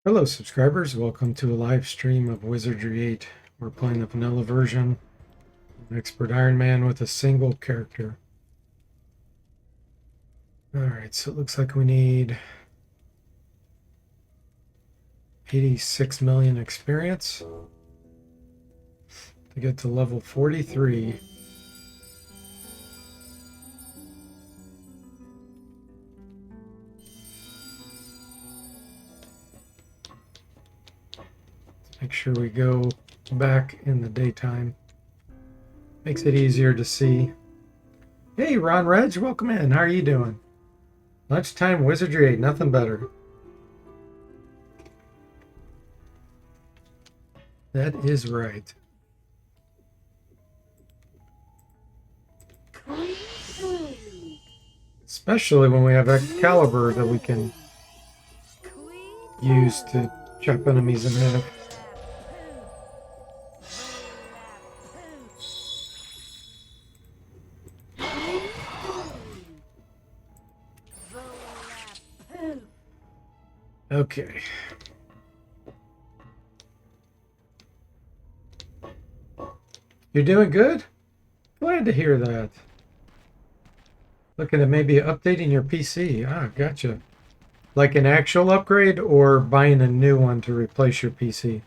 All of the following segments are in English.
Hello subscribers, welcome to a live stream of Wizardry 8. We're playing the vanilla version. An expert Iron Man with a single character. Alright, so it looks like we need 86 million experience to get to level 43. Make sure we go back in the daytime. Makes it easier to see. Hey Ron Reg, welcome in. How are you doing? Lunchtime Wizardry 8, nothing better. That is right. Especially when we have Excalibur that we can use to chop enemies in half. Okay. You're doing good? Glad to hear that. Looking at maybe updating your PC. Ah, gotcha. Like an actual upgrade or buying a new one to replace your PC?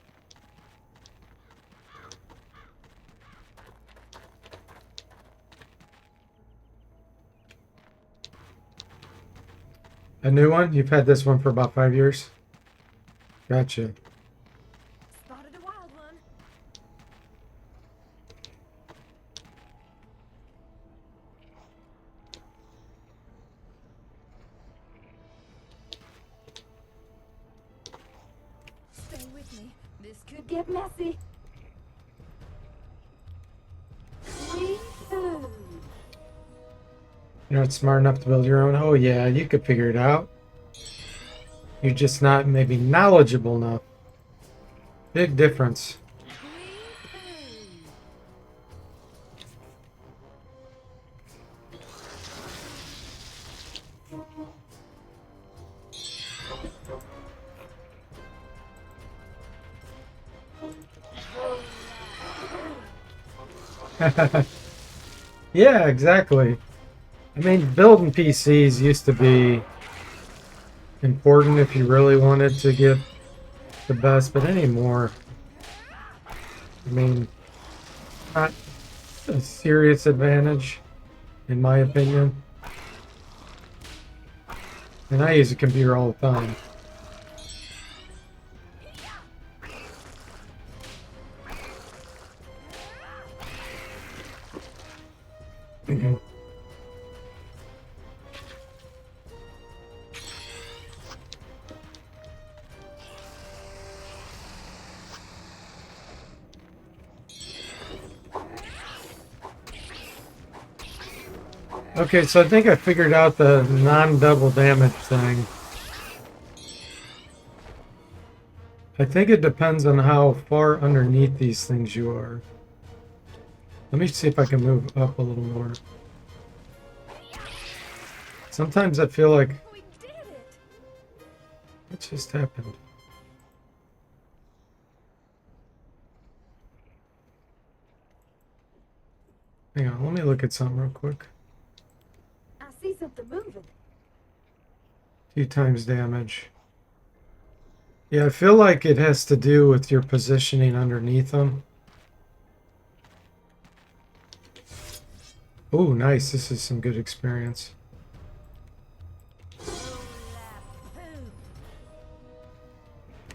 A new one? You've had this one for about 5 years? Gotcha. Spotted a wild one. Stay with me. This could get messy. You're not smart enough to build your own? Oh yeah, you could figure it out. You're just not maybe knowledgeable enough. Big difference. Yeah, exactly. I mean, building PCs used to be important if you really wanted to get the best, but anymore, I mean, not a serious advantage, in my opinion. And I use a computer all the time. Okay, so I think I figured out the non-double damage thing. I think it depends on how far underneath these things you are. Let me see if I can move up a little more. Sometimes I feel like... We did it. What just happened? Hang on, let me look at something real quick. I see something moving. 2 times damage. Yeah, I feel like it has to do with your positioning underneath them. Oh, nice. This is some good experience.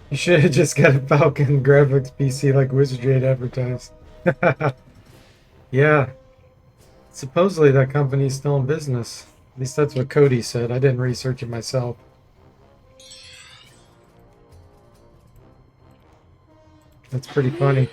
You should have just got a Falcon graphics PC like Wizardry had advertised. Yeah. Supposedly that company's still in business. At least that's what Cody said. I didn't research it myself. That's pretty funny.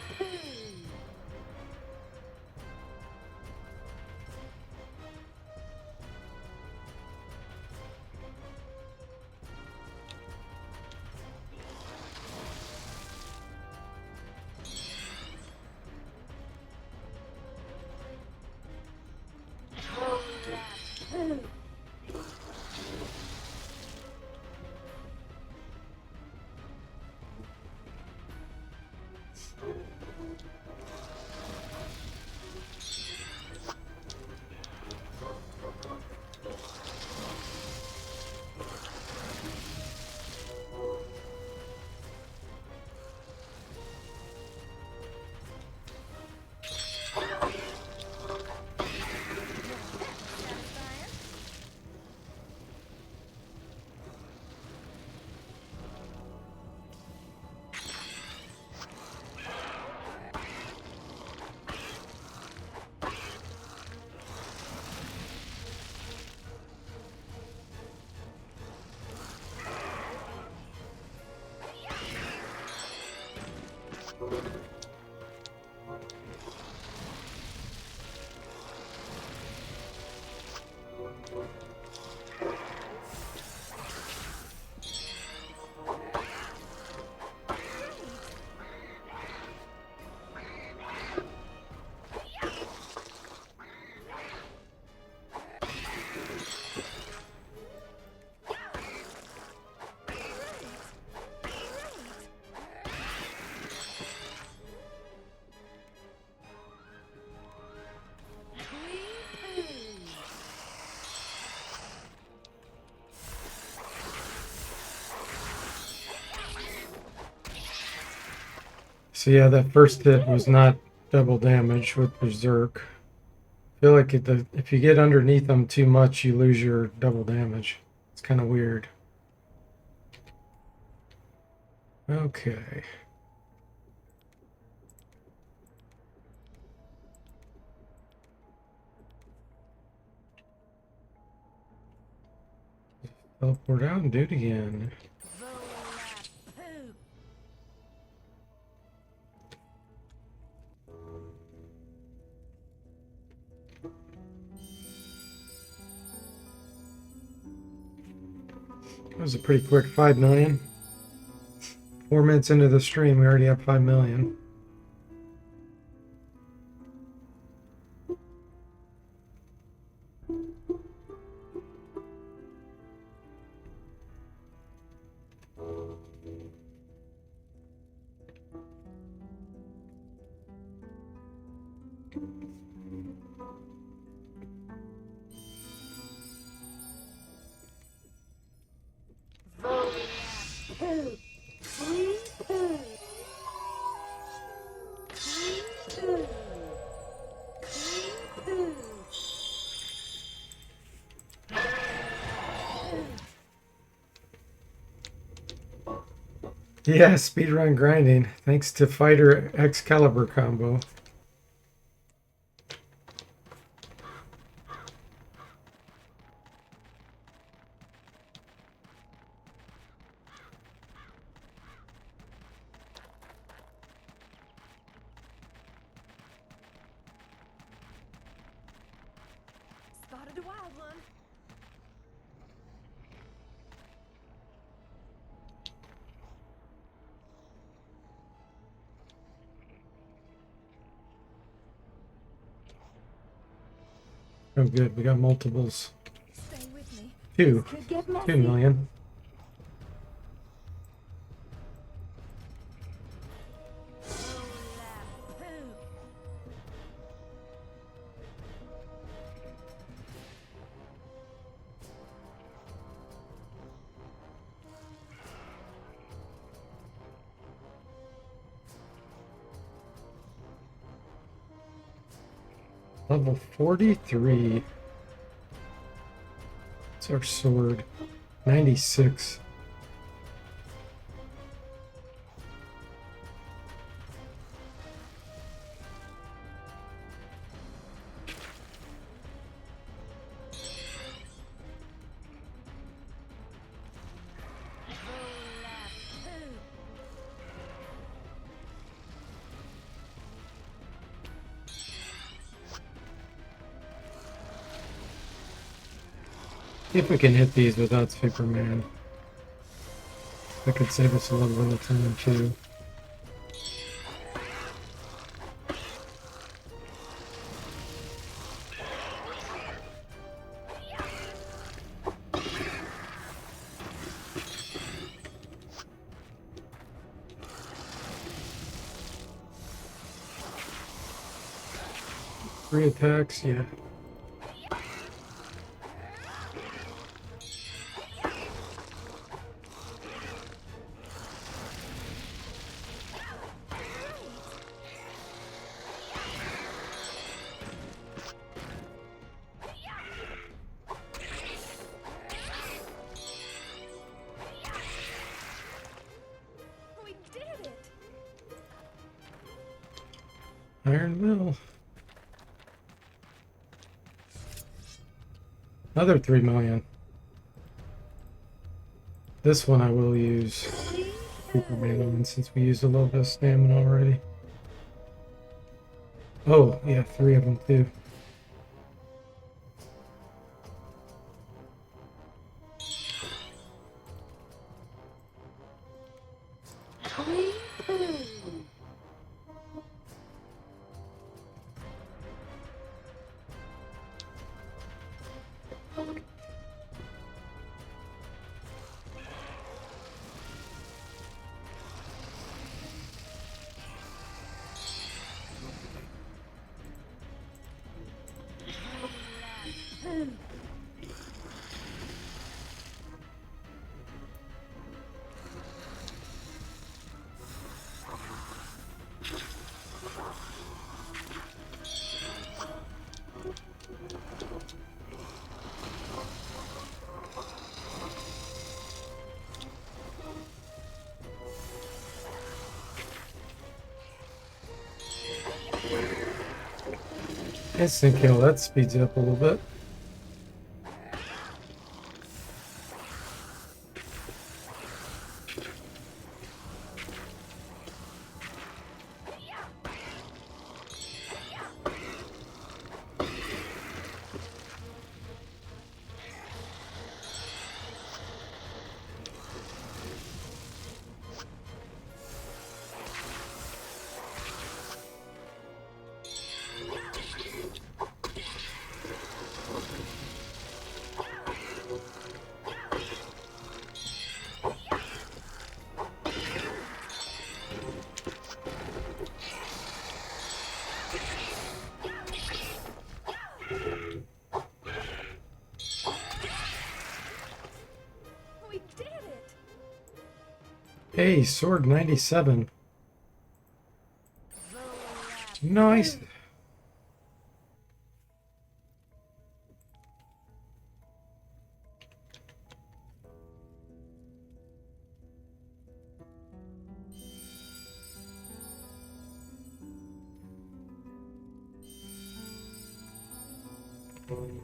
So yeah, that first hit was not double damage with Berserk. I feel like if you get underneath them too much, you lose your double damage. It's kind of weird. Okay. Teleport out and do it again. That was a pretty quick 5 million. 4 minutes into the stream, we already have 5 million. Yeah, speedrun grinding, thanks to Fighter Excalibur combo. Spotted a wild one. Oh good, we got multiples. Stay with me. Two. Could get 2 messy. million. Level 43. It's our sword. 96. See if we can hit these without Superman. That could save us a little bit of time too. Three attacks, yeah. We did it. Iron Will. Another 3 million. This one I will use Superman on since we used a little bit of stamina already. Oh, yeah, 3 of them too. Instant kill, that speeds it up a little bit. We did it! Hey, sword 97. Nice. Poo.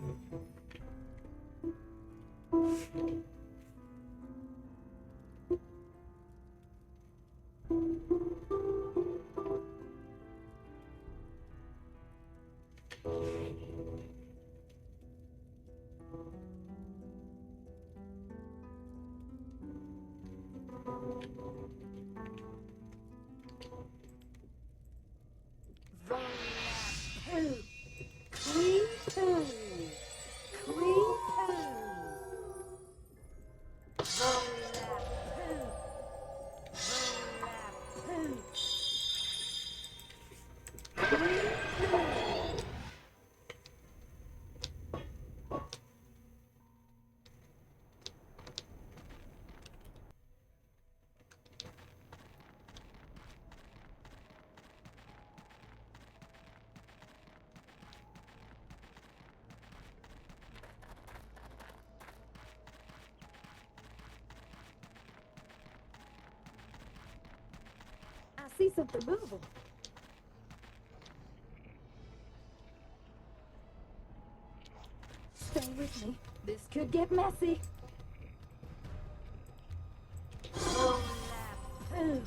Clean poo. Clean poo. Volap poo. Volap poo. Clean poo. I see something moving. Stay with me. This could get messy. Volap poo.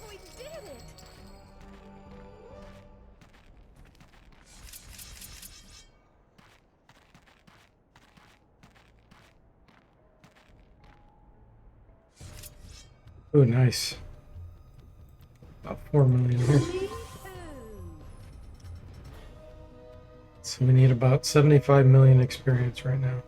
We did it! Oh, nice. About 4 million here. Clean poo. So we need about 75 million experience right now.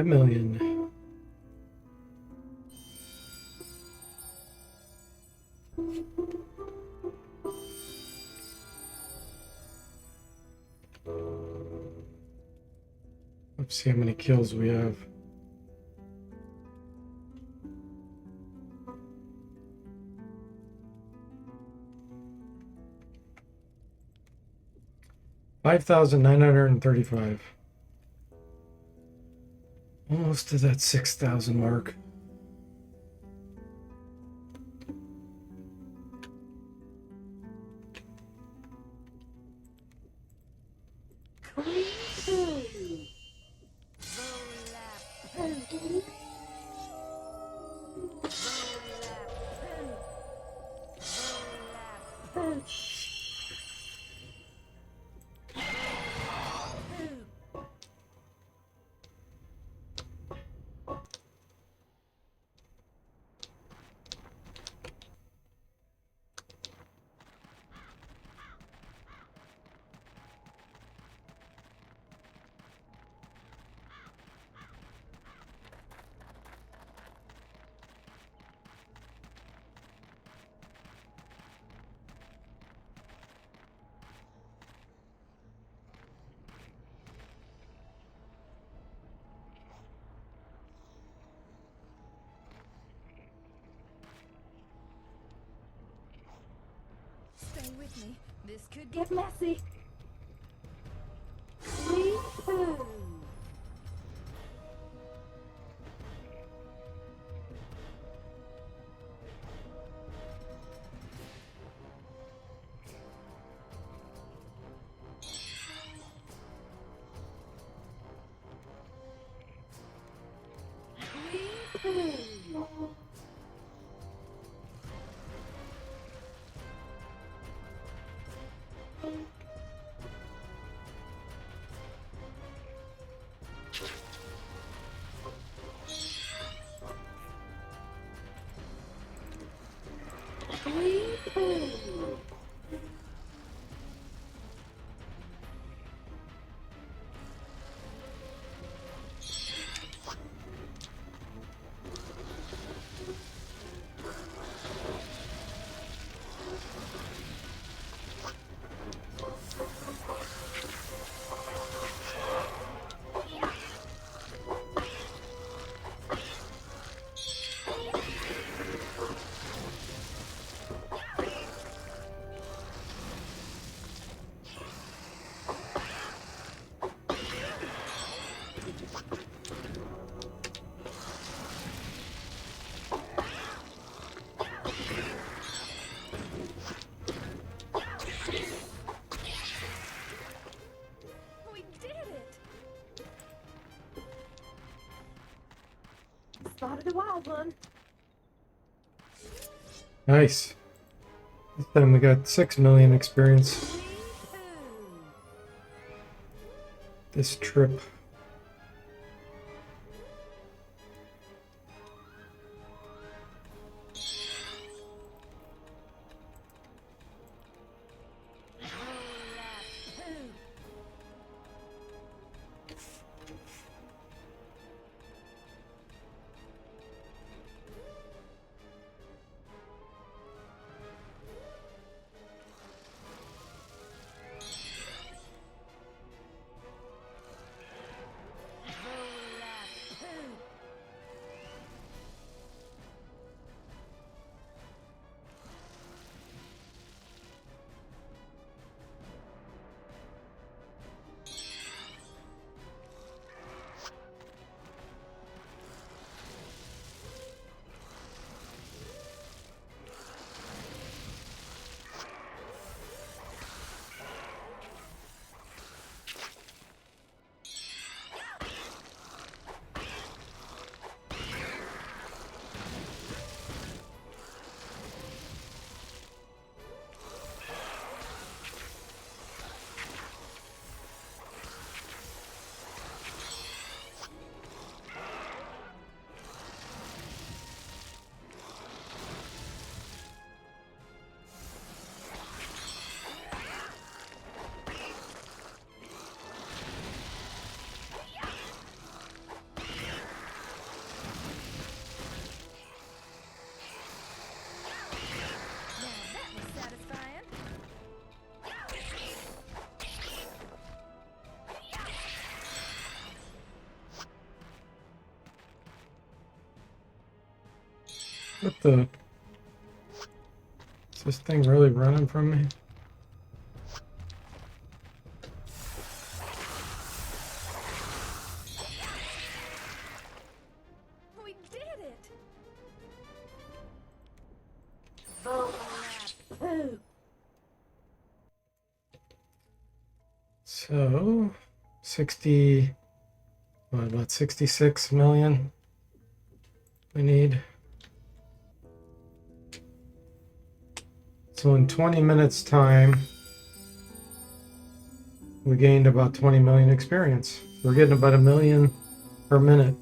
A million. Let's see how many kills we have. $5,935. Almost to that 6,000 mark. Stay with me. This could get messy. Sweet food. Sweet food. Sweet food. We did it! Spotted a wild one. Nice. This time we got 6 million experience Sweet food. this trip. What the? Is this thing really running from me? We did it! So, 60, what, about 66 million we need. So in 20 minutes time, we gained about 20 million experience. We're getting about 1 million per minute.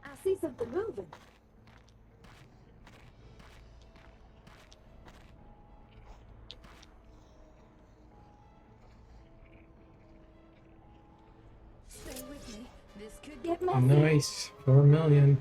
I see something moving. Stay with me. This could get messy. Nice, 4 million.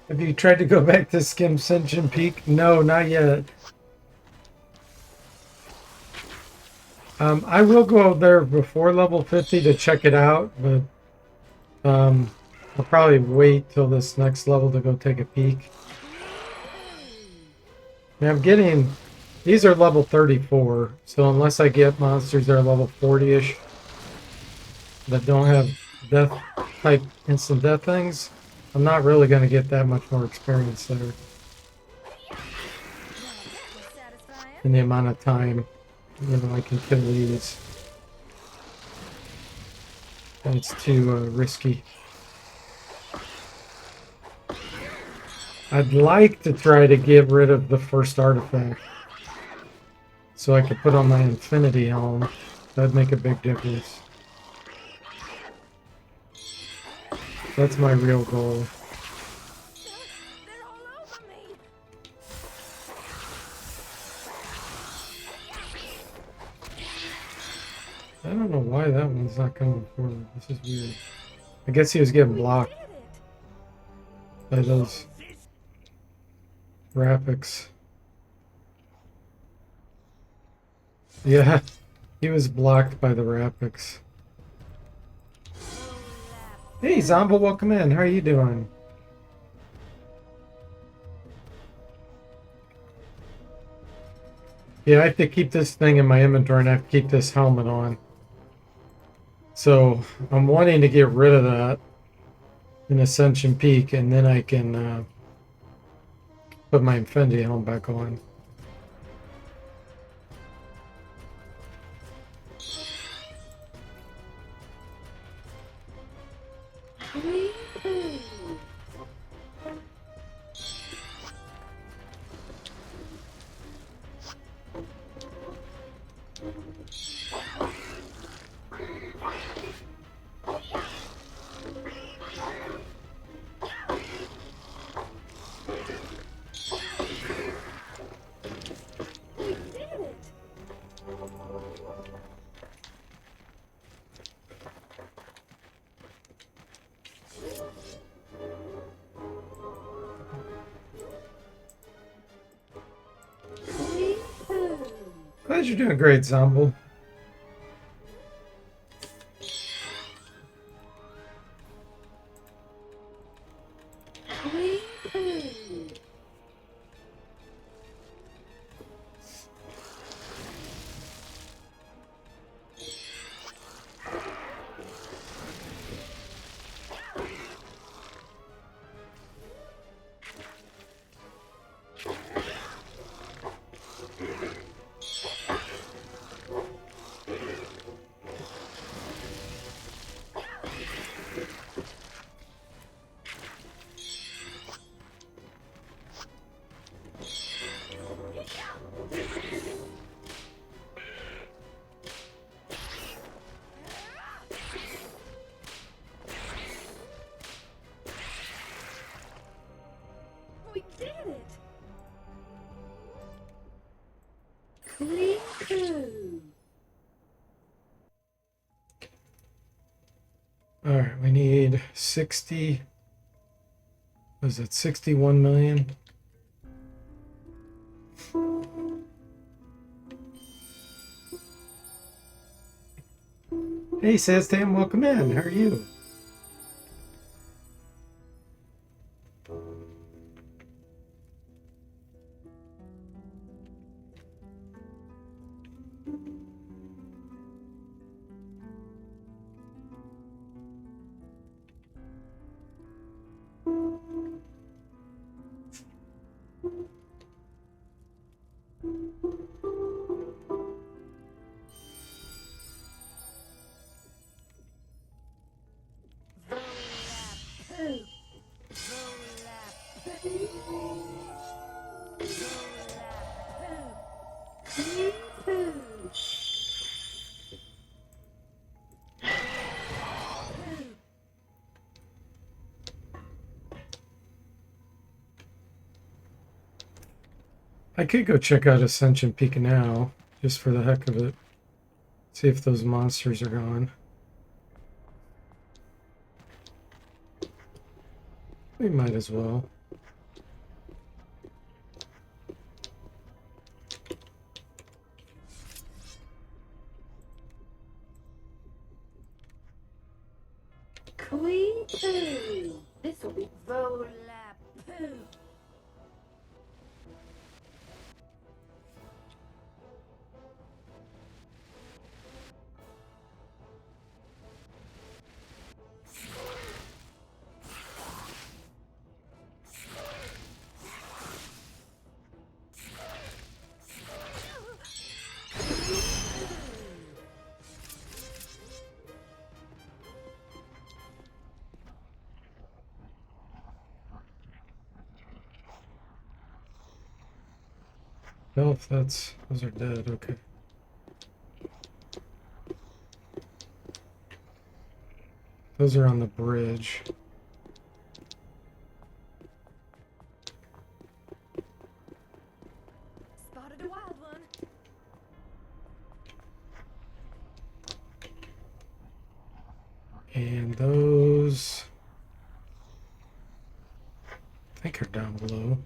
Have you tried to go back to Skim Ascension Peak? No, not yet. I will go there before level 50 to check it out, but I'll probably wait till this next level to go take a peek. I mean, I'm getting... These are level 34, so unless I get monsters that are level 40-ish that don't have death-type instant death things, I'm not really going to get that much more experience there in the amount of time, you know, I can kill these. That's too risky. I'd like to try to get rid of the first artifact so I could put on my Infinity Helm. That'd make a big difference. That's my real goal. They're all over me. I don't know why that one's not coming forward. This is weird. I guess he was getting blocked Did it. by those graphics. Yeah, he was blocked by the graphics. Hey, Zombo, welcome in. How are you doing? Yeah, I have to keep this thing in my inventory and I have to keep this helmet on. So I'm wanting to get rid of that in Ascension Peak, and then I can put my Infinity Helm back on. Glad you're doing great, Zomble. We did it! Clean. Alright, we need 60. Was it 61 million? Hey, says Tam, welcome in. How are you? I could go check out Ascension Peak now, just for the heck of it. See if those monsters are gone. We might as well. Clean. This'll be volap poo. No, if those are dead, okay. Those are on the bridge. Spotted a wild one. And those, I think, are down below.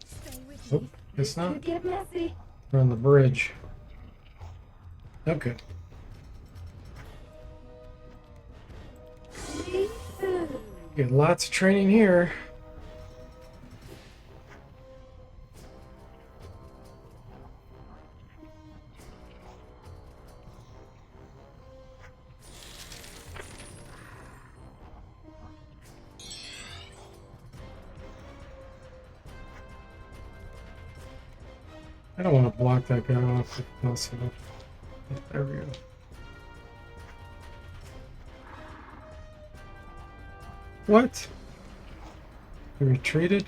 Stay with Oh, me. it's not. Could get messy. They're on the bridge. Okay. Get lots of training here. I don't want to block that guy off if possible. There we go. What? He retreated?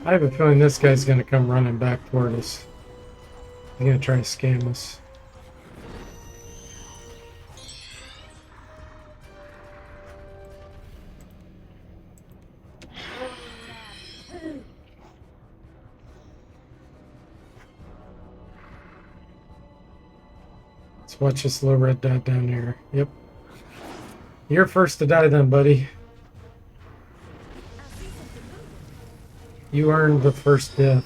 I have a feeling this guy's gonna come running back toward us. He's gonna try to scam us. Just watch this little red dot down there. Yep. You're first to die then, buddy. You earned the first death.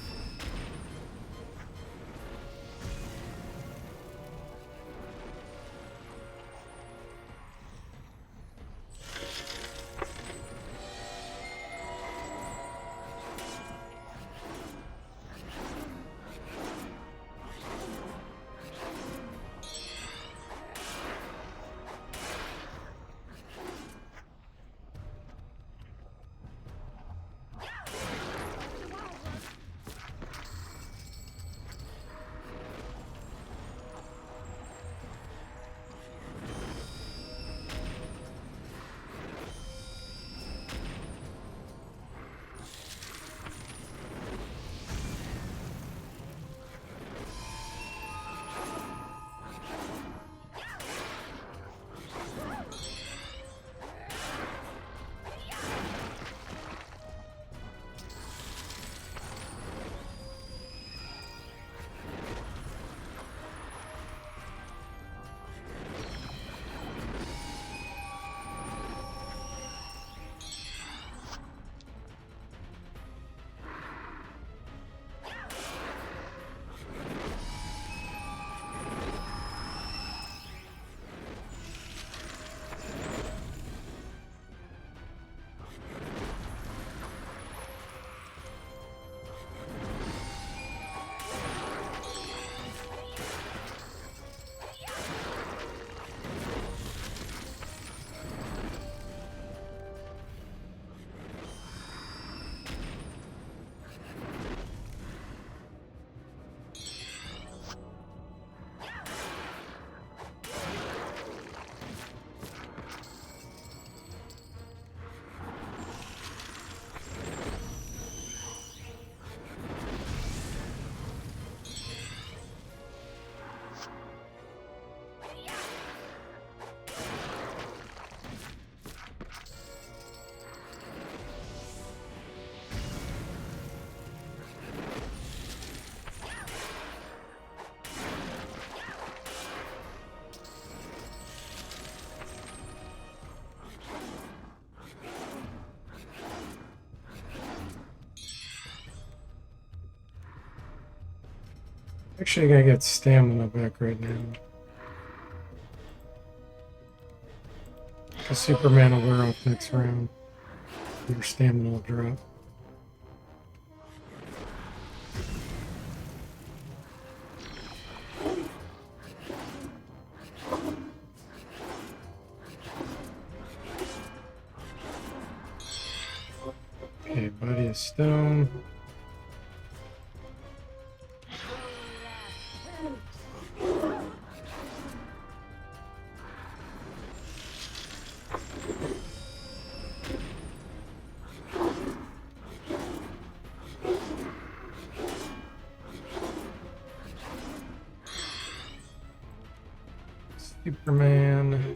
Actually, gonna get stamina back right now. The Superman will wear off next round. Your stamina will drop. Okay, body of stone. Superman.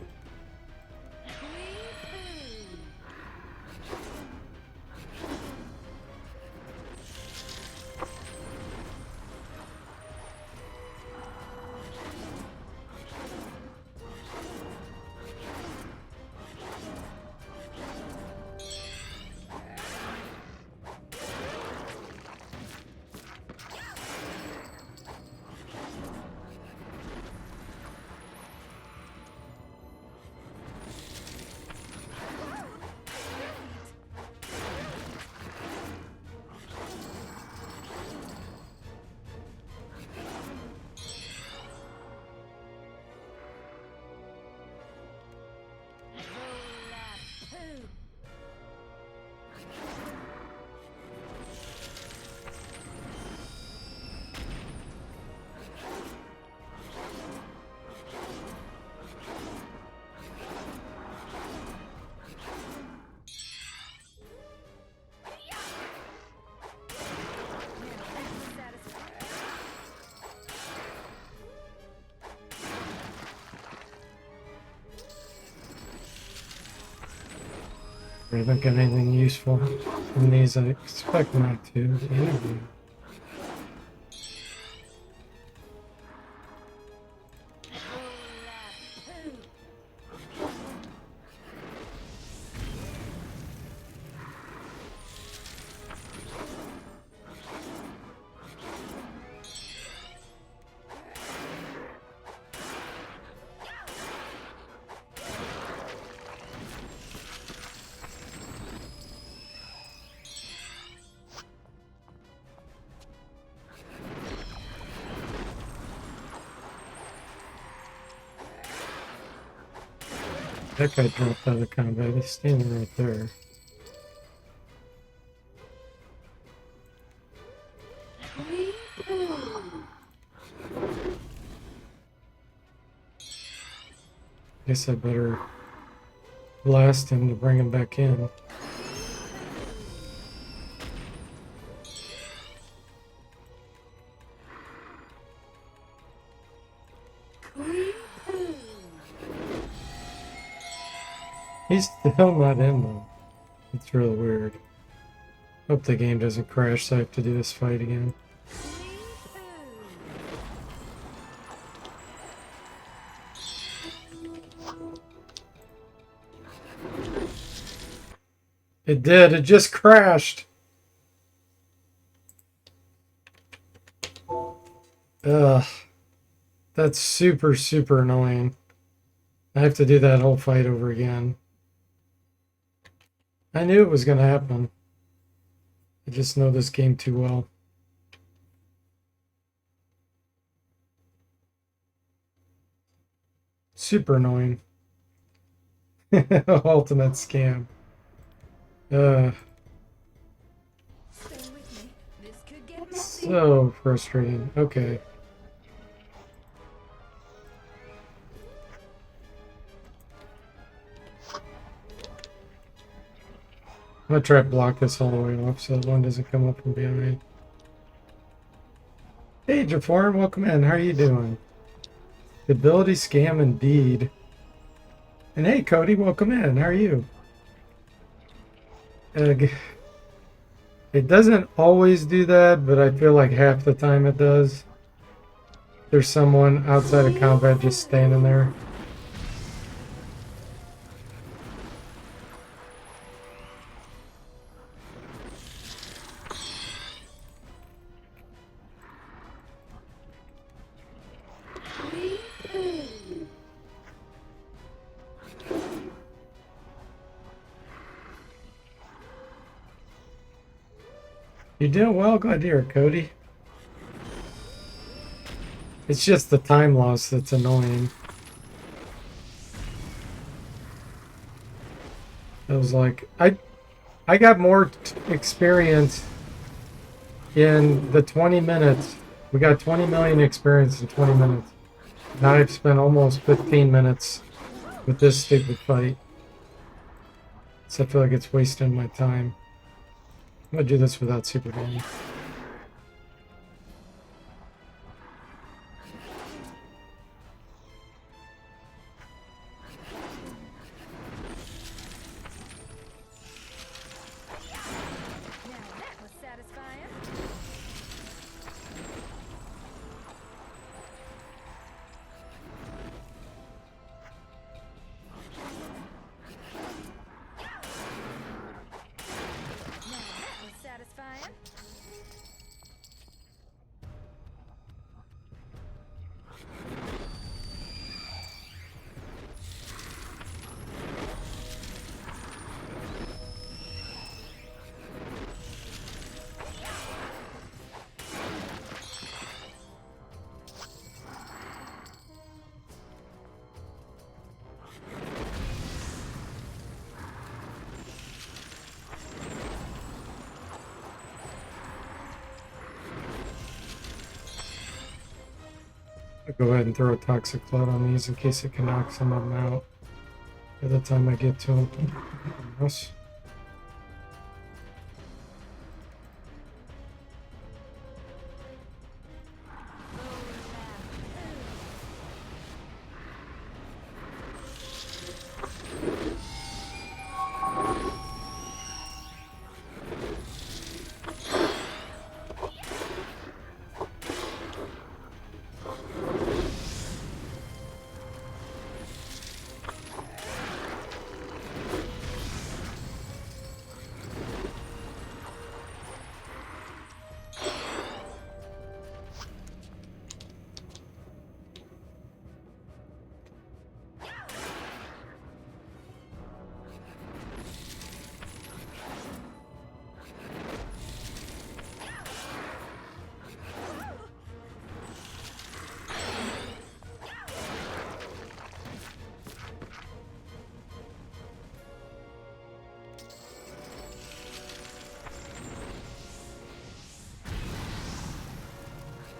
I don't get anything useful from these. I expect not to. Interview. That guy dropped out of combat. He's standing right there. Guess I better blast him to bring him back in. He's still not in though. It's really weird. Hope the game doesn't crash so I have to do this fight again. It did. It just crashed. Ugh. That's super, super annoying. I have to do that whole fight over again. I knew it was going to happen. I just know this game too well. Super annoying. Ultimate scam. Stay with me. This could get messy. So frustrating. Okay. I'm gonna try to block this all the way off so that one doesn't come up from behind. Hey, Jaforn, welcome in. How are you doing? The ability scam indeed. And hey, Cody, welcome in. How are you? It doesn't always do that, but I feel like half the time it does. There's someone outside of combat just standing there. You're doing well, glad to hear it, Cody. It's just the time loss that's annoying. I was like, I got more experience in the 20 minutes. We got 20 million experience in 20 minutes. Now I've spent almost 15 minutes with this stupid fight. So I feel like it's wasting my time. I'm gonna do this without super damage. Now that was satisfying. Now that was satisfying. I'll go ahead and throw a toxic flood on these in case it can knock some of them out by the time I get to them. Yes.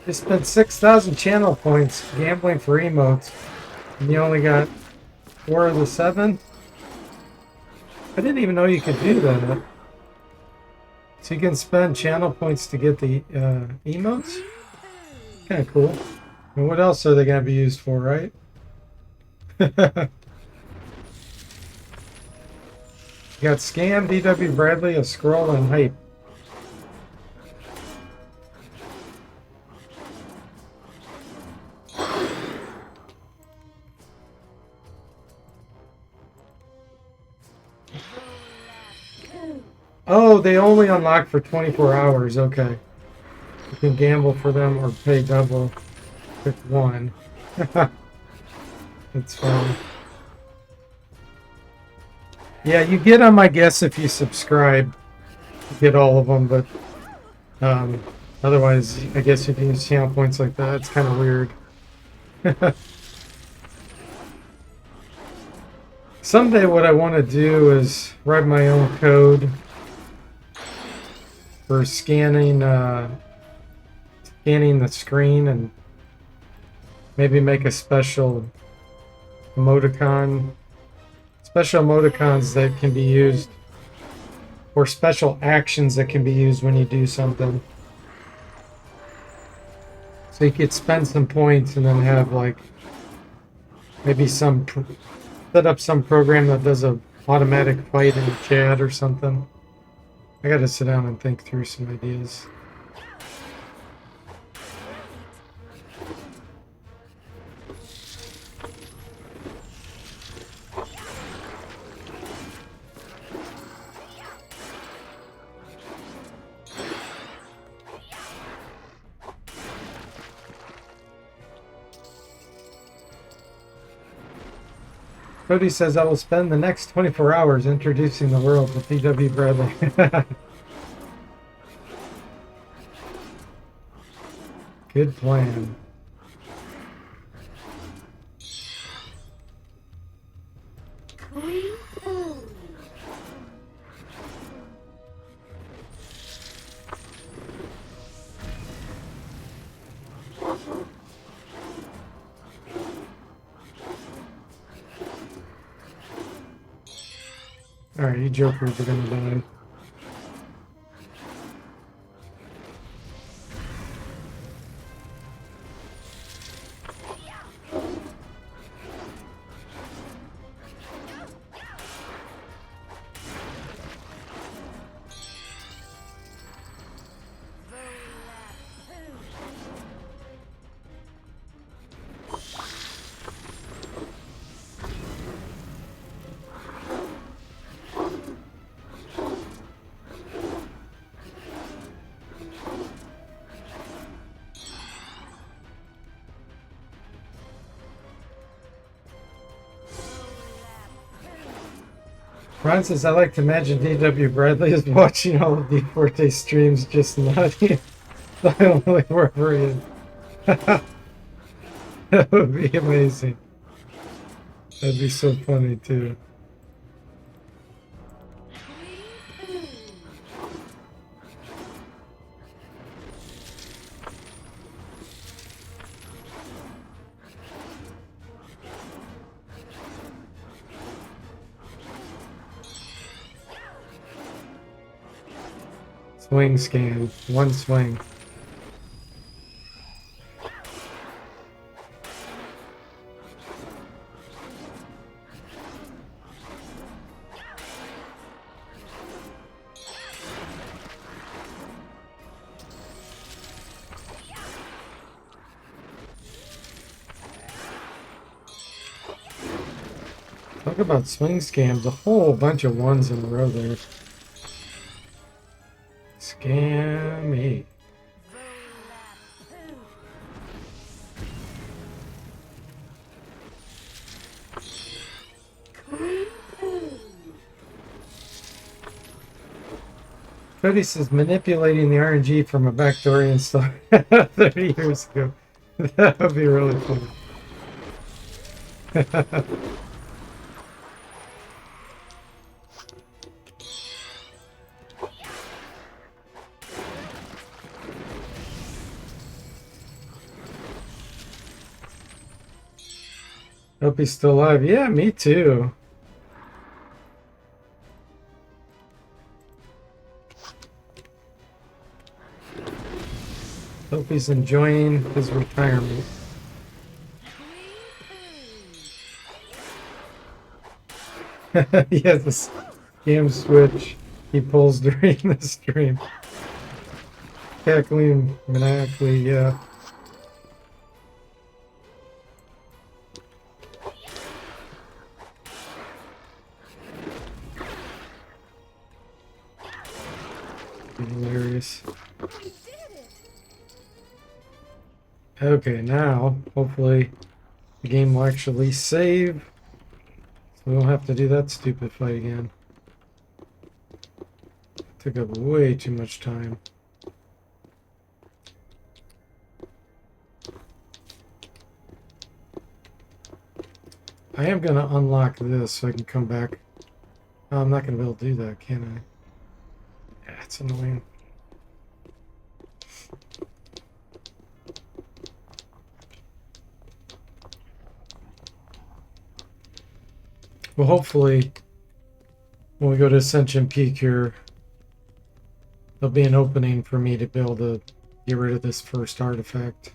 You spent 6,000 channel points gambling for emotes, and you only got 4 of the 7? I didn't even know you could do that. So you can spend channel points to get the emotes? Kind of cool. And what else are they going to be used for, right? You got Scam, DW Bradley, a scroll, and hype. Oh, they only unlock for 24 hours. Okay. You can gamble for them or pay double. Pick one. That's fun. Yeah, you get them, I guess, if you subscribe. You get all of them, but otherwise, I guess you can use channel points like that. It's kind of weird. Someday what I want to do is write my own code for scanning the screen and maybe make a special emoticons that can be used, or special actions that can be used when you do something. So you could spend some points and then have like maybe set up some program that does a automatic fight in the chat or something. I gotta sit down and think through some ideas. Cody says, I will spend the next 24 hours introducing the world to P.W. Bradley. Good plan. Alright, you jokers are gonna die. Ron says, I like to imagine D.W. Bradley is watching all of D4T streams just nodding silently wherever he is. That would be amazing. That'd be so funny too. Swing scan. One swing. Talk about swing scams. A whole bunch of ones in a row there. Scammy. Cody says manipulating the RNG from a backdoor install 30 years ago. That would be really funny. Hope he's still alive. Yeah, me too. Hope he's enjoying his retirement. He has this game switch he pulls during the stream. Cackling maniacally, yeah. Hilarious. Okay, now hopefully the game will actually save, so we won't have to do that stupid fight again. Took up way too much time. I am gonna unlock this so I can come back. Oh, I'm not gonna be able to do that, can I? Yeah, it's annoying. Well, hopefully, when we go to Ascension Peak here, there'll be an opening for me to be able to get rid of this first artifact.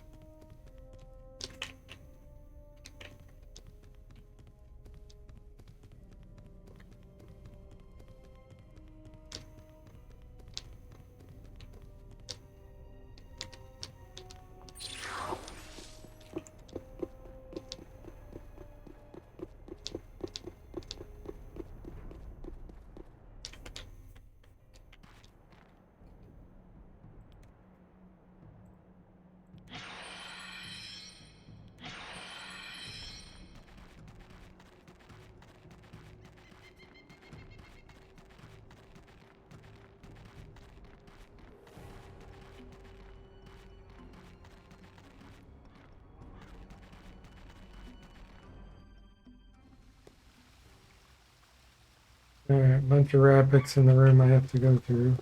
Alright, bunch of rapids in the room I have to go through.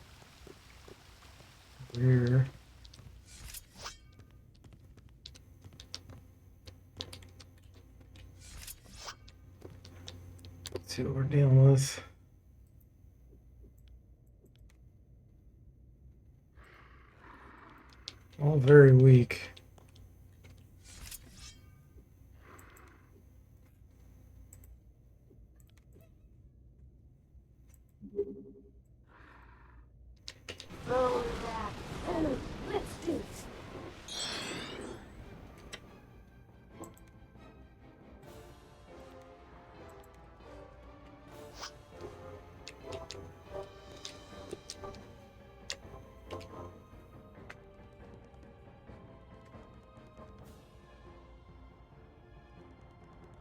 Here. Let's see what we're dealing with. All very weak. Let's do it.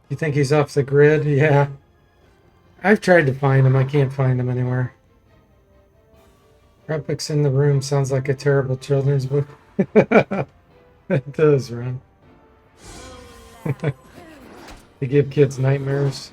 You think he's off the grid? Yeah. I've tried to find him. I can't find him anywhere. Epics in the room sounds like a terrible children's book. It does, Ron. They give kids nightmares.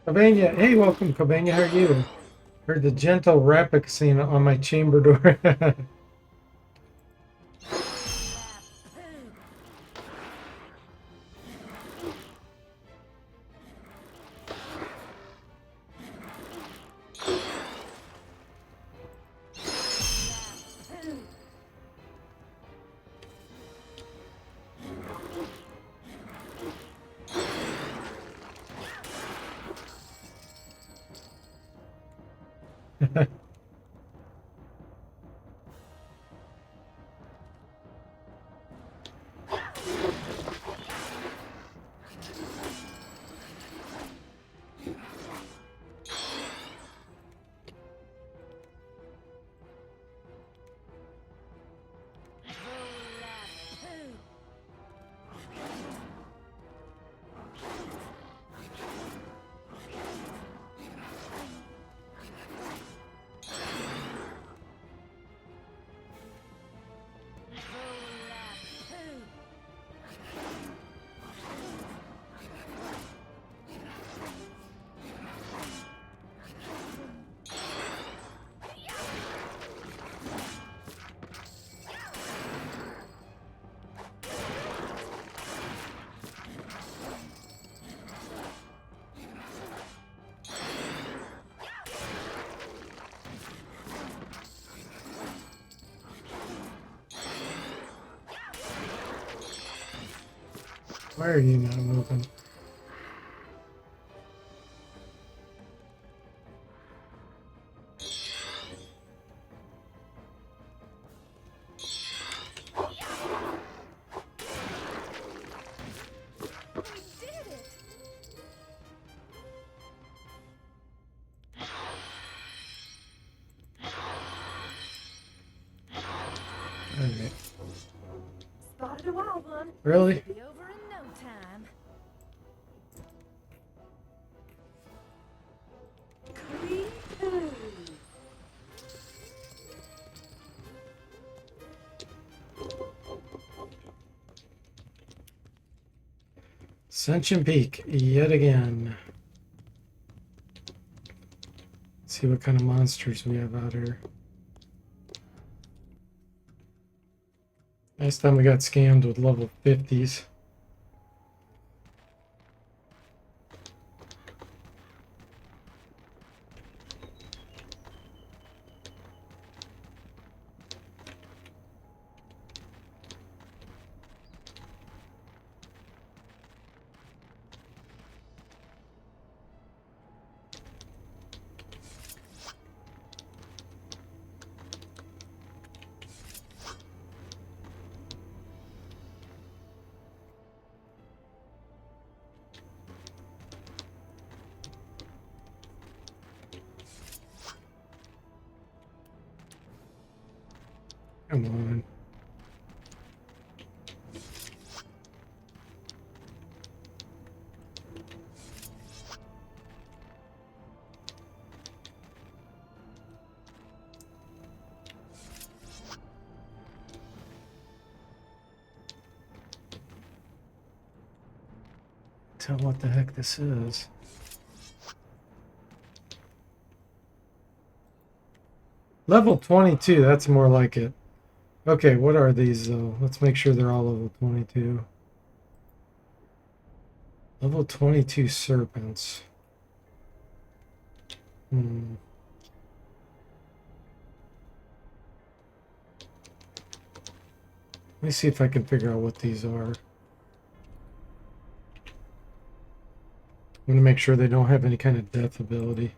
Cobania, hey, welcome, Cobania. How are you? Heard the gentle rapid scene on my chamber door. Why are you not moving? Alright. Spotted a wild one. Really? Be over in no time. Creepy. Ascension Peak, yet again. Let's see what kind of monsters we have out here. Last time we got scammed with level 50s. Come on. Tell what the heck this is. Level 22, that's more like it. Okay, what are these though? Let's make sure they're all level 22. Level 22 serpents. Hmm. Let me see if I can figure out what these are. I'm gonna make sure they don't have any kind of death ability.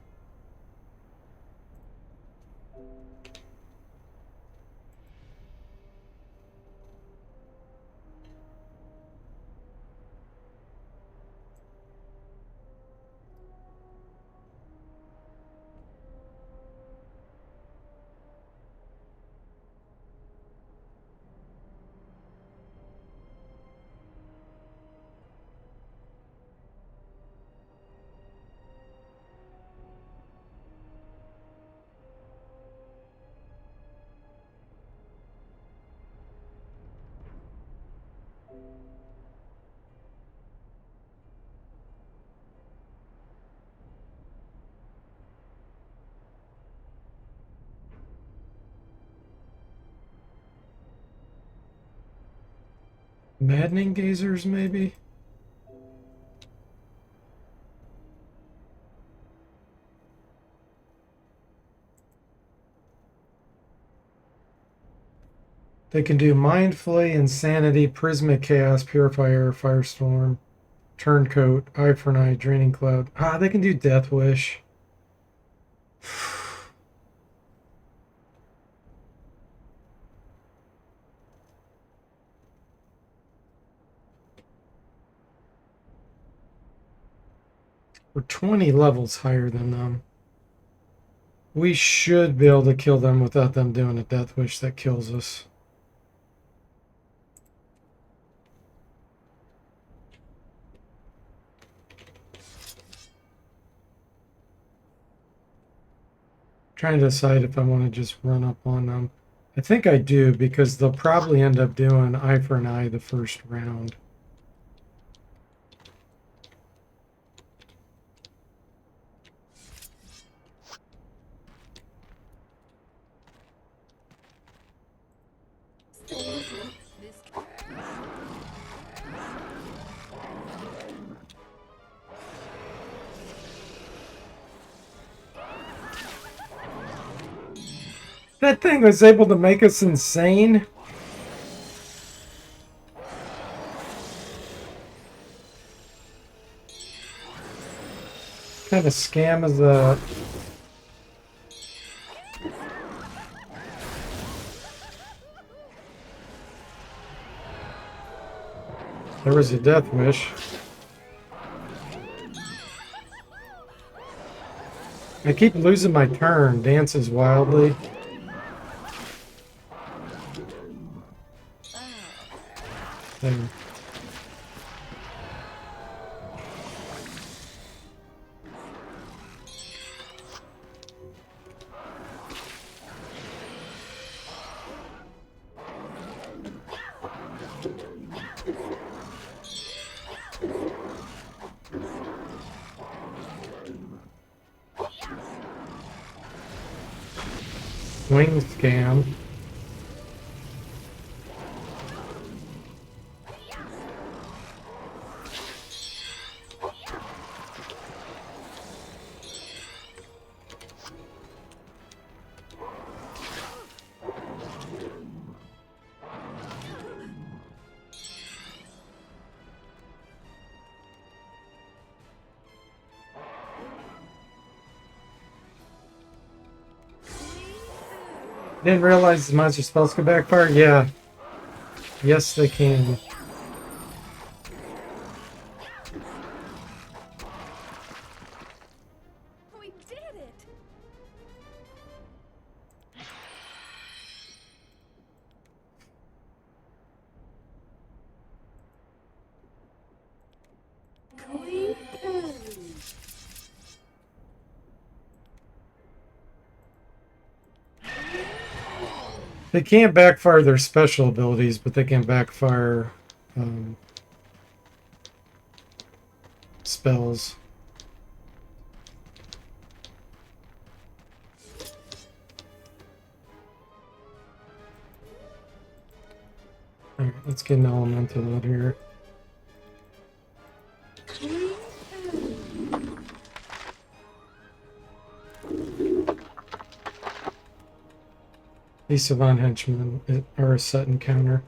Maddening gazers, maybe? They can do Mind Flay, Insanity, Prismic Chaos, Purifier, Firestorm, Turncoat, Eye for an Eye, Draining Cloud. Ah, they can do Death Wish. We're 20 levels higher than them. We should be able to kill them without them doing a Death Wish that kills us. Trying to decide if I want to just run up on them. I think I do because they'll probably end up doing Eye for an Eye the first round. That thing was able to make us insane. kind of scam is that? There was a death wish. I keep losing my turn. Dances wildly. There. Swing scam. Didn't realize the monster spells could backfire? Yeah. Yes, they can. We did it! They can't backfire their special abilities, but they can backfire spells. Alright, let's get an elemental out here. These Savant Henchmen are a set encounter.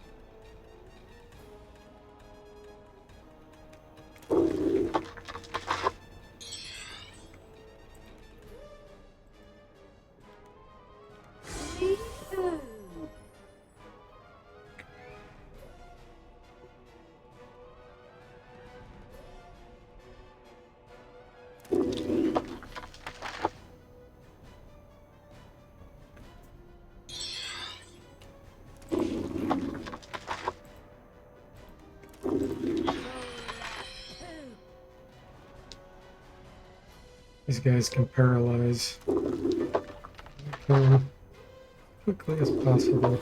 These guys can paralyze quickly as possible.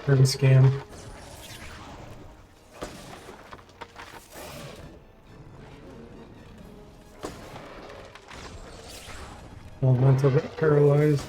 Turn scan. Elemental got paralyzed.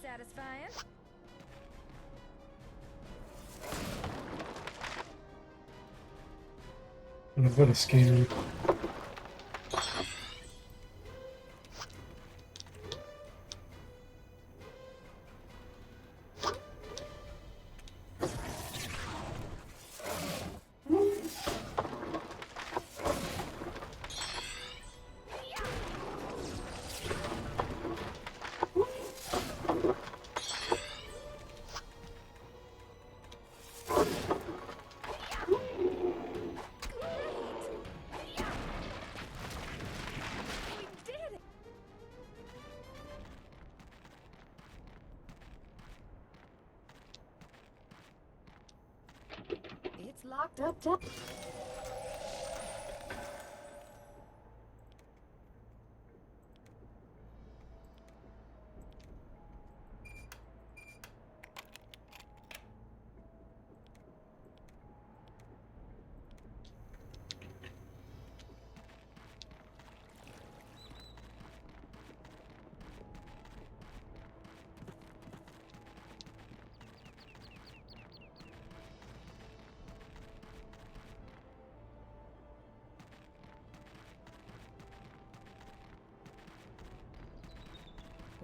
Satisfying. What a scam. It's locked up top.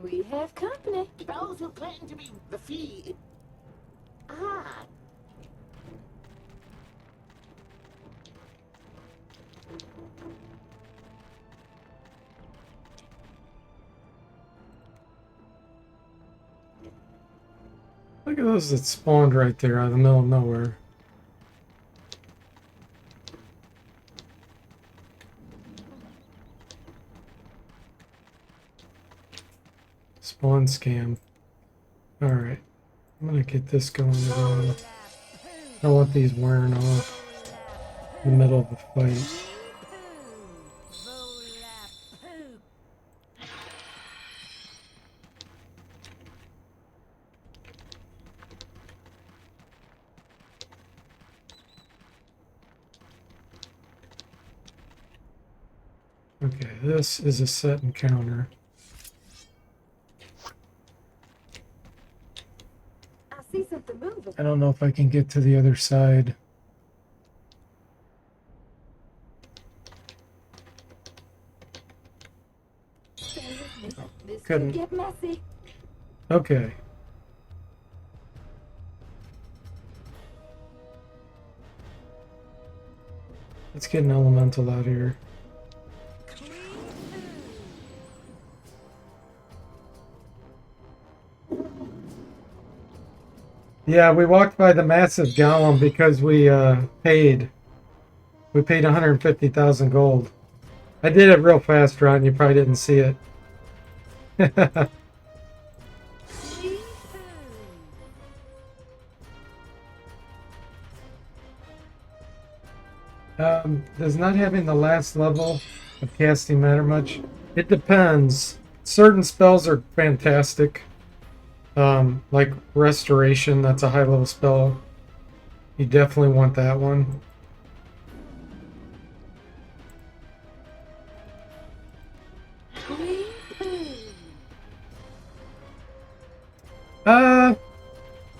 We have company. Those who claim to be the fee. Ah. Look at those that spawned right there out of the middle of nowhere. Spawn scam. Alright. I'm gonna get this going again. I don't want these wearing off in the middle of the fight. Okay, this is a set encounter. I see something moving. I don't know if I can get to the other side. Stay with me. This Couldn't. could get messy. Okay. Let's get an elemental out here. Yeah, we walked by the massive golem because we paid. We paid 150,000 gold. I did it real fast, Ron. You probably didn't see it. Does not having the last level of casting matter much? It depends. Certain spells are fantastic. Like Restoration, that's a high level spell. You definitely want that one.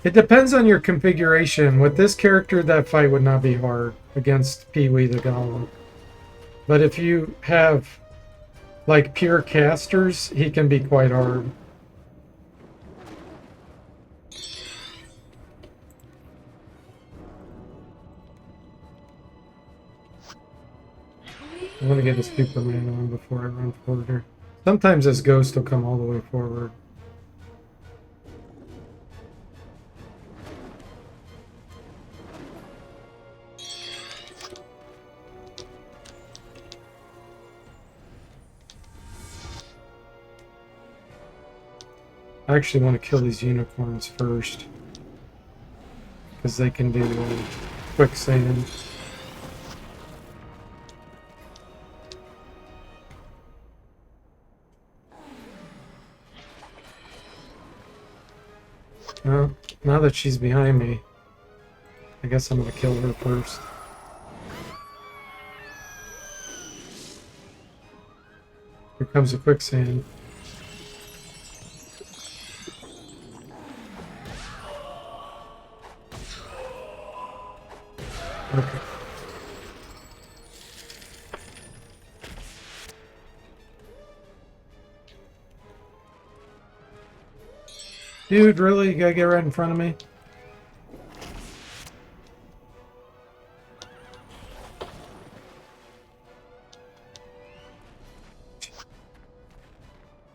It depends on your configuration. With this character, that fight would not be hard against Pee-wee the Golem. But if you have, like, pure casters, he can be quite hard. I'm gonna get a Superman on before I run further. Sometimes this ghost will come all the way forward. I actually want to kill these unicorns first, because they can do quicksand. Well, now that she's behind me, I guess I'm gonna kill her first. Here comes a quicksand. Okay. Dude, really? You gotta get right in front of me?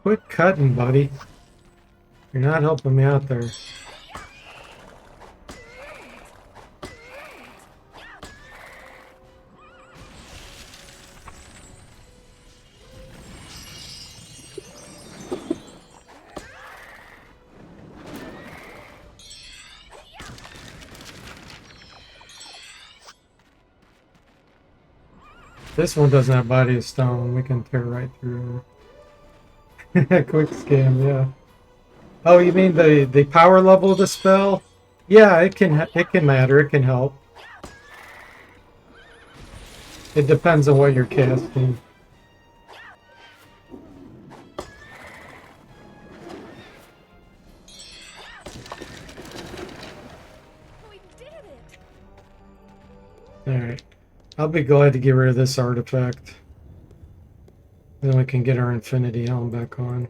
Quit cutting, buddy. You're not helping me out there. This one doesn't have body of stone. We can tear right through her. Quick scam, yeah. Oh, you mean the power level of the spell? Yeah, it can matter. It can help. It depends on what you're casting. We did it! Alright. I'll be glad to get rid of this artifact. Then we can get our Infinity Helm back on.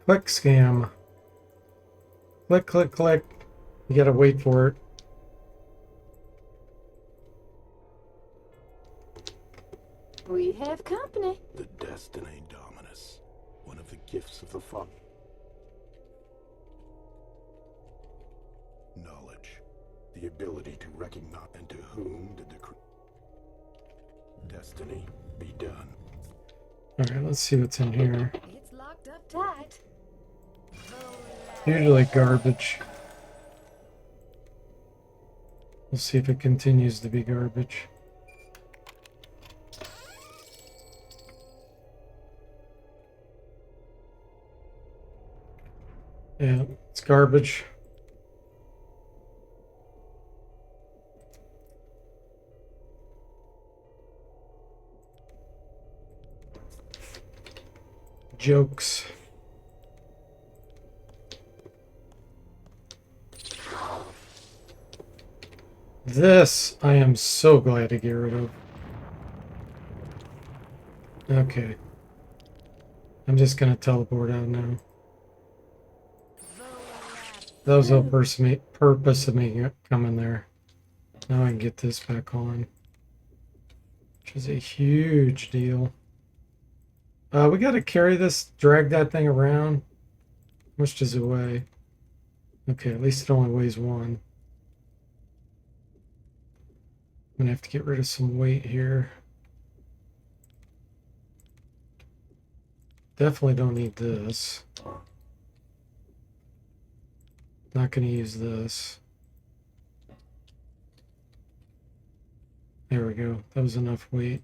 Click scam. Click, click, click. You gotta wait for it. We have company. The Destiny Dominus, one of the gifts of the Father. Knowledge, the ability to recognize and to whom the destiny be done. Alright, let's see what's in here. It's locked up tight. Usually garbage. We'll see if it continues to be garbage. Yeah, it's garbage. Jokes. This I am so glad to get rid of. Okay. I'm just gonna teleport out now. That was the purpose of me coming there. Now I can get this back on. Which is a huge deal. We gotta carry this, drag that thing around. How much does it weigh? Okay, at least it only weighs one. I'm gonna have to get rid of some weight here. Definitely don't need this. Not gonna use this. There we go. That was enough weight.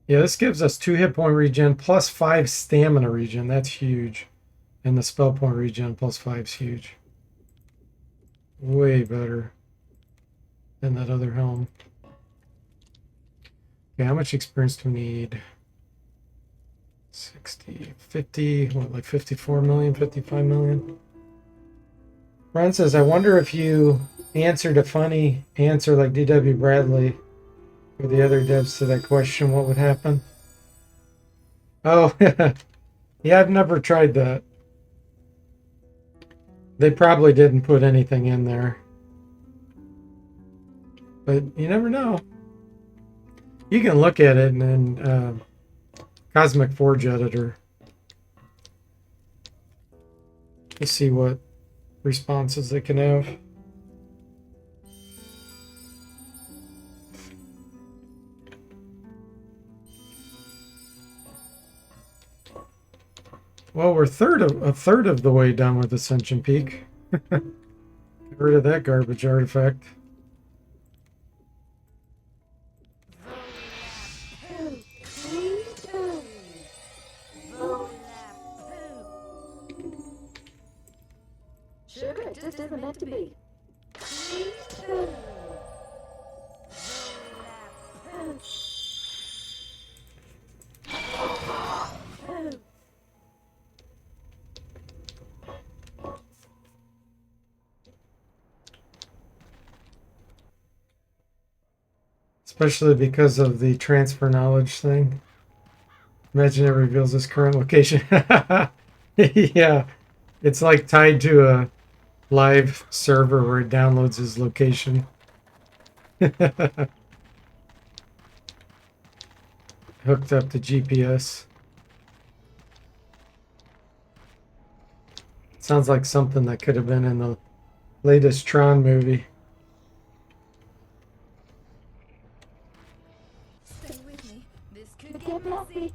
Yeah, this gives us 2 hit point regen plus 5 stamina regen. That's huge. And the spell point regen plus 5 is huge. Way better than that other helm. Okay, how much experience do we need? 60, 50, what, like 54 million, 55 million? Ron says, I wonder if you answered a funny answer like D.W. Bradley or the other devs to that question, what would happen? Oh, yeah, I've never tried that. They probably didn't put anything in there. But you never know. You can look at it in Cosmic Forge Editor to see what responses they can have. Well, we're a third of the way done with Ascension Peak. Get rid of that garbage artifact. Sugar, it just isn't meant to be. Especially because of the transfer knowledge thing. Imagine it reveals his current location. Yeah, it's like tied to a live server where it downloads his location. Hooked up to GPS. Sounds like something that could have been in the latest Tron movie. Stay with me. This could get messy.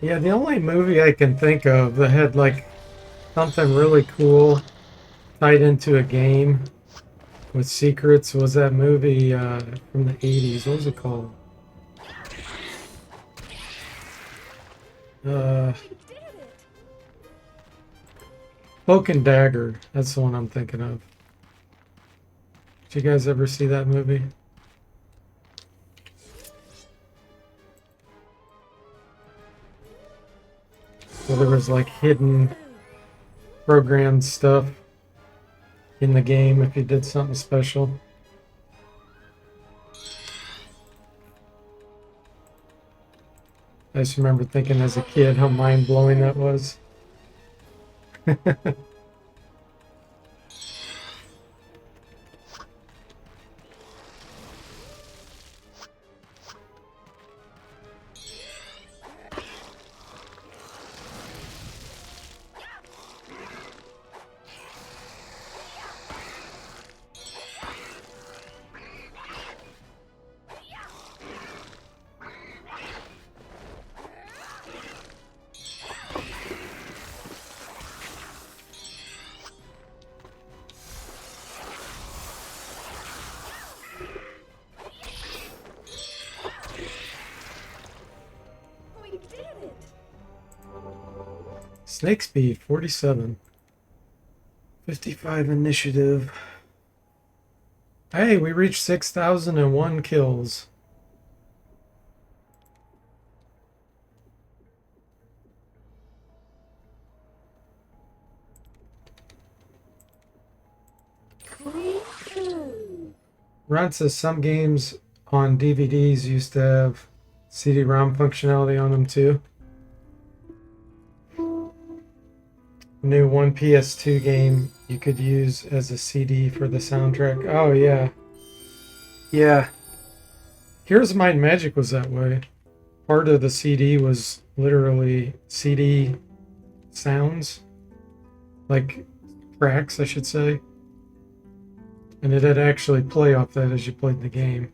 Yeah, the only movie I can think of that had like something really cool tied into a game with secrets was that movie from the 80s. What was it called? Uh, We did it! Cloak and Dagger. That's the one I'm thinking of. Did you guys ever see that movie? Well, there was like hidden programmed stuff in the game if you did something special. I just remember thinking as a kid how mind-blowing that was. We did it! Snake speed 47. 55 initiative. Hey, we reached 6,001 kills. Ron says some games on DVDs used to have CD-ROM functionality on them too. New one PS2 game you could use as a CD for the soundtrack. Oh yeah. Yeah. Here's Might and Magic was that way. Part of the CD was literally CD sounds. Like tracks, I should say. And it'd actually play off that as you played the game.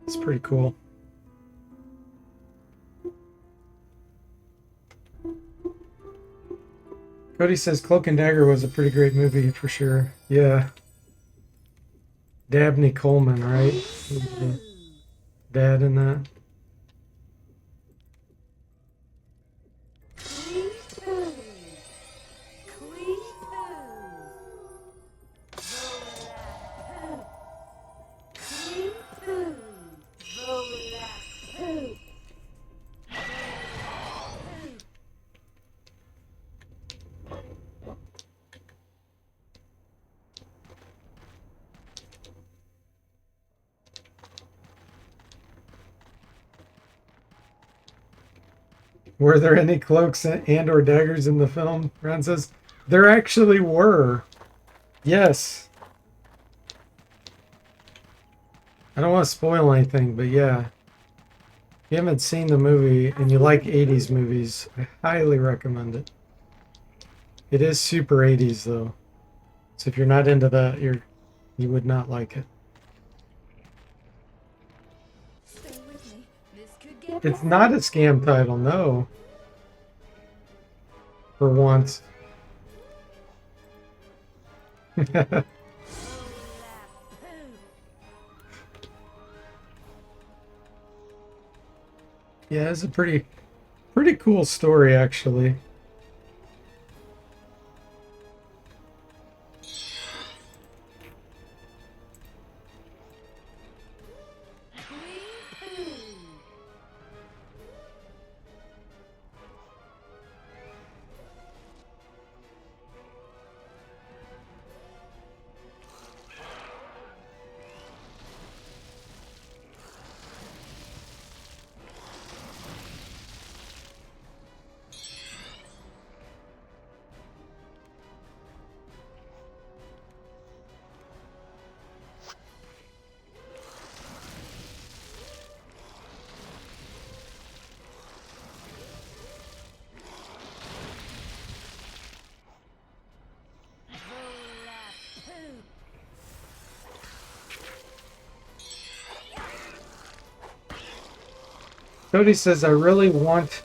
It's pretty cool. Cody says Cloak and Dagger was a pretty great movie for sure. Yeah. Dabney Coleman, right? The dad in that. Were there any cloaks and or daggers in the film? Ron says, there actually were. Yes. I don't want to spoil anything, but yeah. If you haven't seen the movie and you like 80s movies, I highly recommend it. It is super 80s though. So if you're not into that, you would not like it. Stay with me. This could get It's messy. not a scam title, no. For once. Yeah, it's a pretty cool story actually. Cody says, I really want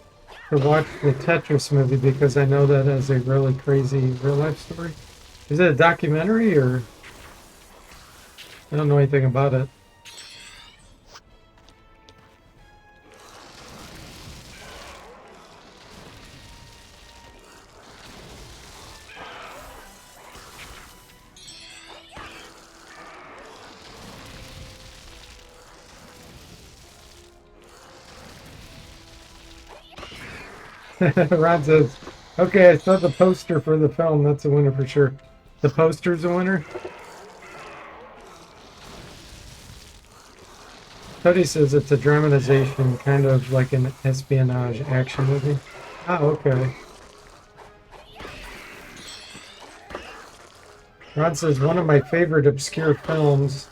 to watch the Tetris movie because I know that has a really crazy real life story. Is it a documentary or? I don't know anything about it. Ron says, okay, I saw the poster for the film. That's a winner for sure. The poster's a winner? Cody says it's a dramatization, kind of like an espionage action movie. Oh, okay. Ron says, one of my favorite obscure films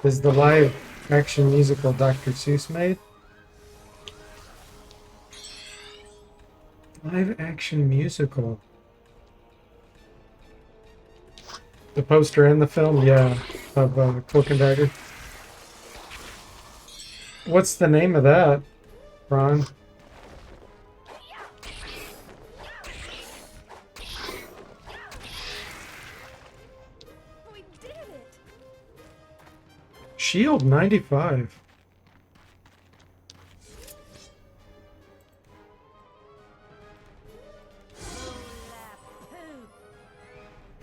is the live action musical Dr. Seuss made. Live action musical. The poster and the film, yeah, of Cloak and Dagger. What's the name of that, Ron? We did it. Shield 95.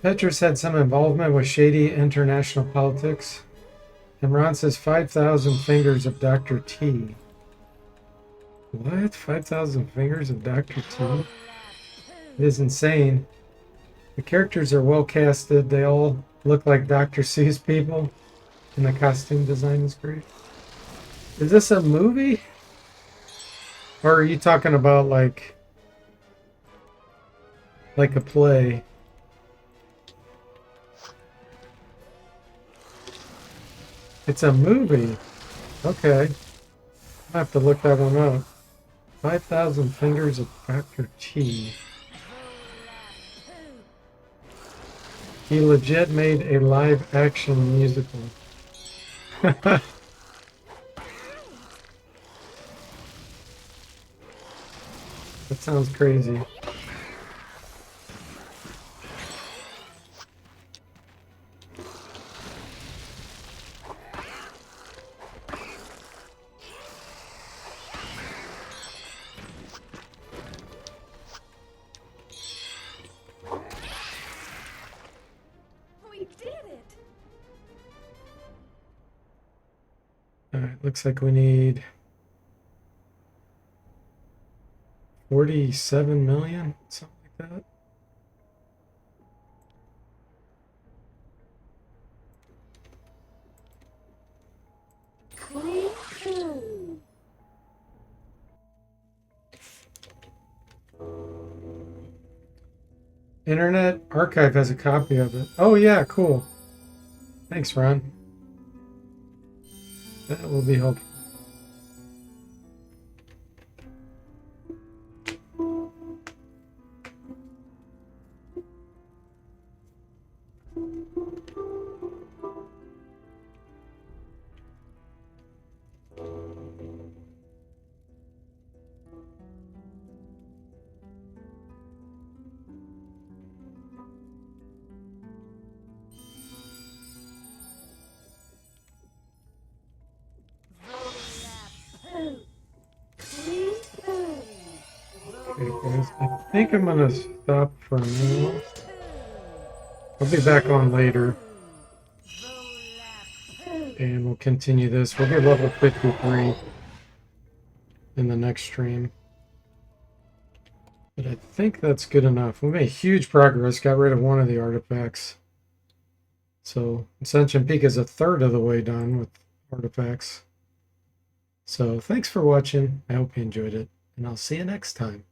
Petrus had some involvement with shady international politics. And Ron says 5,000 fingers of Dr. T. What? 5,000 fingers of Dr. T? It is insane. The characters are well casted. They all look like Dr. Seuss people. And the costume design is great. Is this a movie? Or are you talking about like a play? It's a movie. Okay. I have to look that one up. 5,000 fingers of Dr. T. He legit made a live action musical. That sounds crazy. We did it. Alright, looks like we need 47 million, something like that. Internet Archive has a copy of it. Oh yeah, cool. Thanks, Ron. That will be helpful. Okay, guys, I think I'm gonna stop for now. I'll be back on later. And we'll continue this. We'll get level 53 in the next stream. But I think that's good enough. We made huge progress. Got rid of one of the artifacts. So Ascension Peak is a third of the way done with artifacts. So thanks for watching. I hope you enjoyed it. And I'll see you next time.